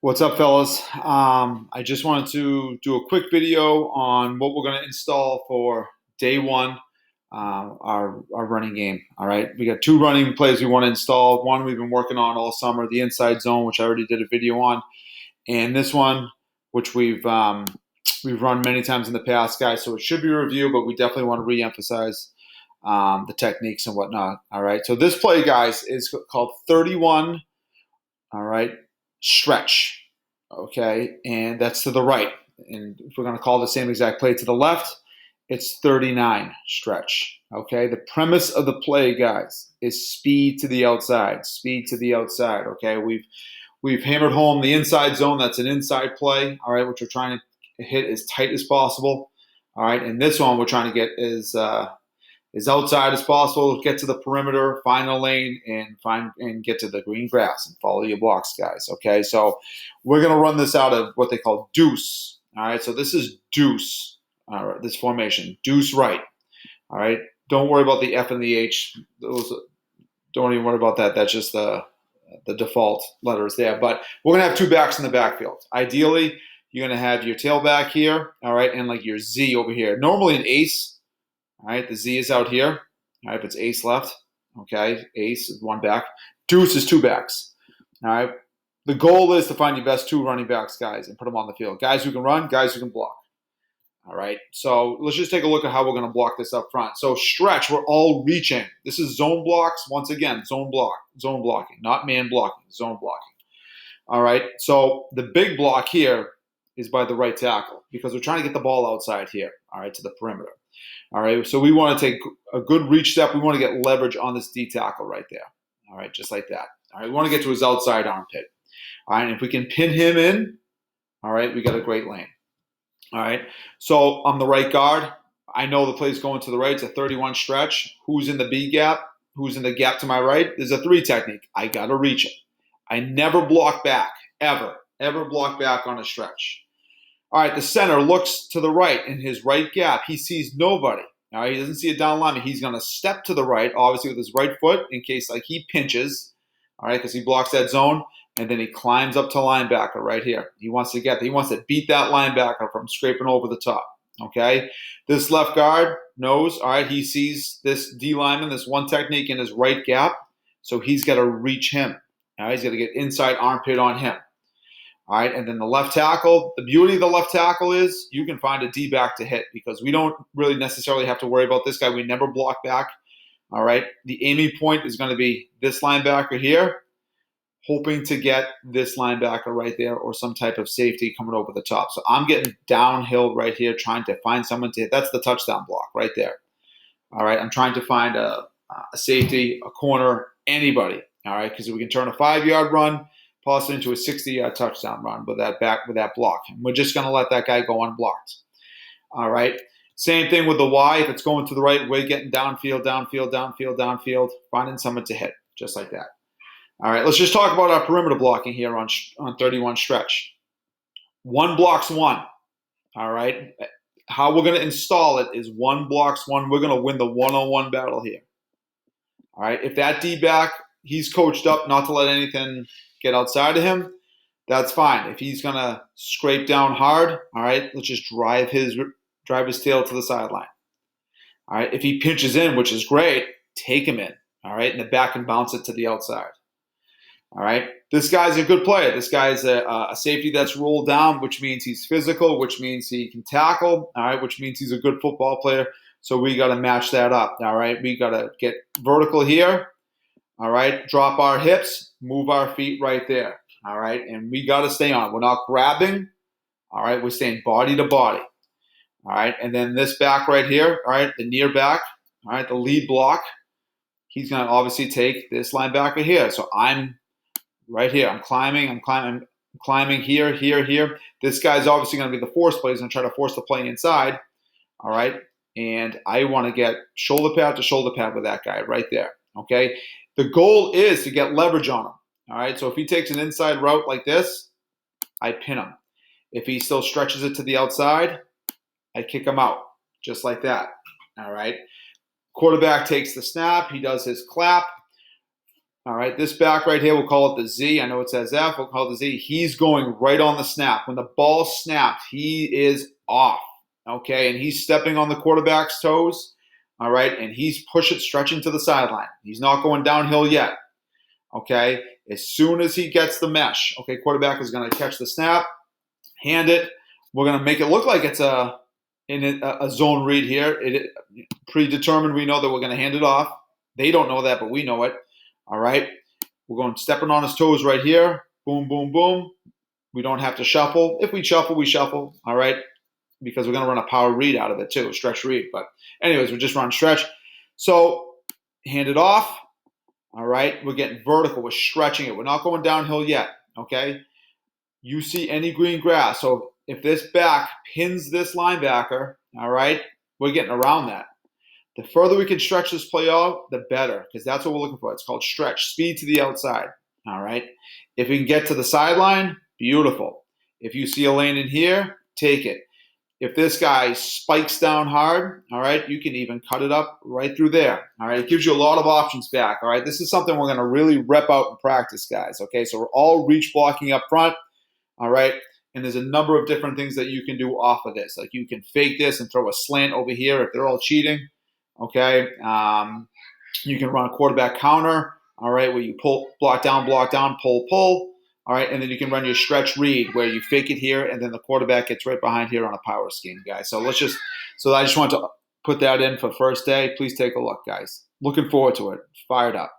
What's up, fellas? I just wanted to do a quick video on what we're going to install for day one, our running game. All right, we got two running plays we want to install. One we've been working on all summer, the inside zone, which I already did a video on, and this one, which we've run many times in the past, guys. So it should be a review, but we definitely want to re-emphasize the techniques and whatnot. All right, so this play, guys, is called 31. All right, stretch. Okay, and that's to the right. And if we're going to call the same exact play to the left, it's 39 stretch. Okay, the premise of the play, guys, is speed to the outside. Speed to the outside. Okay, we've hammered home the inside zone. That's an inside play. All right, which we're trying to hit as tight as possible. All right, and this one we're trying to get as outside as possible, get to the perimeter, find a lane, and get to the green grass and follow your blocks, guys. Okay, so we're gonna run this out of what they call deuce. All right, so this is deuce. All right, this formation, deuce right. All right, don't worry about the F and the H. Those don't even worry about that. That's just the default letters there. But we're gonna have two backs in the backfield. Ideally, you're gonna have your tailback here, all right, and like your Z over here. Normally an ace. All right, the Z is out here. All right, if it's ace left, okay, ace is one back. Deuce is two backs. All right, the goal is to find your best two running backs, guys, and put them on the field. Guys who can run, guys who can block. All right, so let's just take a look at how we're going to block this up front. So stretch, we're all reaching. This is zone blocks. Once again, zone blocking, not man blocking, zone blocking. All right, so the big block here is by the right tackle because we're trying to get the ball outside here, all right, to the perimeter. All right, so we want to take a good reach step. We want to get leverage on this D tackle right there. All right, just like that. All right, we want to get to his outside armpit. All right, and if we can pin him in, all right, we got a great lane. All right, so I'm the right guard. I know the play's going to the right. It's a 31 stretch. Who's in the B gap? Who's in the gap to my right? There's a three technique. I got to reach it. I never block back, ever block back on a stretch. All right, the center looks to the right in his right gap. He sees nobody. All right, he doesn't see a down lineman. He's going to step to the right, obviously with his right foot in case like he pinches, all right, because he blocks that zone, and then he climbs up to linebacker right here. He wants to beat that linebacker from scraping over the top. Okay, this left guard knows. All right, he sees this D lineman, this one technique in his right gap, so he's got to reach him. All right, he's got to get inside armpit on him. All right, and then the left tackle, the beauty of the left tackle is you can find a D-back to hit because we don't really necessarily have to worry about this guy. We never block back. All right, the aiming point is going to be this linebacker here, hoping to get this linebacker right there or some type of safety coming over the top. So I'm getting downhill right here, trying to find someone to hit. That's the touchdown block right there. All right, I'm trying to find a safety, a corner, anybody. All right, because we can turn a 5-yard run possibly into a 60-yard touchdown run with that block. And we're just going to let that guy go unblocked. All right. Same thing with the Y. If it's going to the right, we're getting downfield, finding someone to hit, just like that. All right. Let's just talk about our perimeter blocking here on 31 stretch. One blocks one. All right. How we're going to install it is one blocks one. We're going to win the one-on-one battle here. All right. If that D-back, he's coached up not to let anything get outside of him, that's fine. If he's going to scrape down hard, all right, let's just drive his tail to the sideline. All right, if he pinches in, which is great, take him in, all right, in the back and bounce it to the outside. All right, this guy's a good player. This guy's a safety that's rolled down, which means he's physical, which means he can tackle, all right, which means he's a good football player. So we got to match that up, all right? We got to get vertical here. All right, drop our hips, move our feet right there. All right, and we got to stay on. We're not grabbing. All right, we're staying body to body. All right, and then this back right here, all right, the near back, all right, the lead block, he's going to obviously take this linebacker here. So I'm right here. I'm climbing here. This guy's obviously going to be the force play. He's going to try to force the play inside. All right, and I want to get shoulder pad to shoulder pad with that guy right there. Okay. The goal is to get leverage on him. All right, so if he takes an inside route like this, I pin him. If he still stretches it to the outside, I kick him out, just like that. All right. Quarterback takes the snap. He does his clap. All right, this back right here, we'll call it the Z. I know it says F, we'll call it the Z. He's going right on the snap. When the ball snapped, he is off, okay? And he's stepping on the quarterback's toes, all right? And he's stretching to the sideline. He's not going downhill yet, okay? As soon as he gets the mesh, okay, quarterback is going to catch the snap, hand it. We're going to make it look like it's a zone read here. It predetermined. We know that we're going to hand it off. They don't know that, but we know it. All right. We're going stepping on his toes right here. Boom, boom, boom. We don't have to shuffle. If we shuffle, we shuffle. All right. Because we're going to run a power read out of it too, a stretch read. But anyways, we just run stretch. So hand it off. All right. We're getting vertical. We're stretching it. We're not going downhill yet. Okay. You see any green grass. So if this back pins this linebacker, all right, we're getting around that. The further we can stretch this play out, the better, because that's what we're looking for. It's called stretch, speed to the outside, all right? If we can get to the sideline, beautiful. If you see a lane in here, take it. If this guy spikes down hard, all right, you can even cut it up right through there, all right? It gives you a lot of options back, all right? This is something we're going to really rep out in practice, guys, okay? So we're all reach blocking up front, all right? And there's a number of different things that you can do off of this. Like you can fake this and throw a slant over here if they're all cheating. Okay. You can run a quarterback counter. All right. Where you block down, pull. All right. And then you can run your stretch read where you fake it here and then the quarterback gets right behind here on a power scheme, guys. So I just want to put that in for first day. Please take a look, guys. Looking forward to it. Fired up.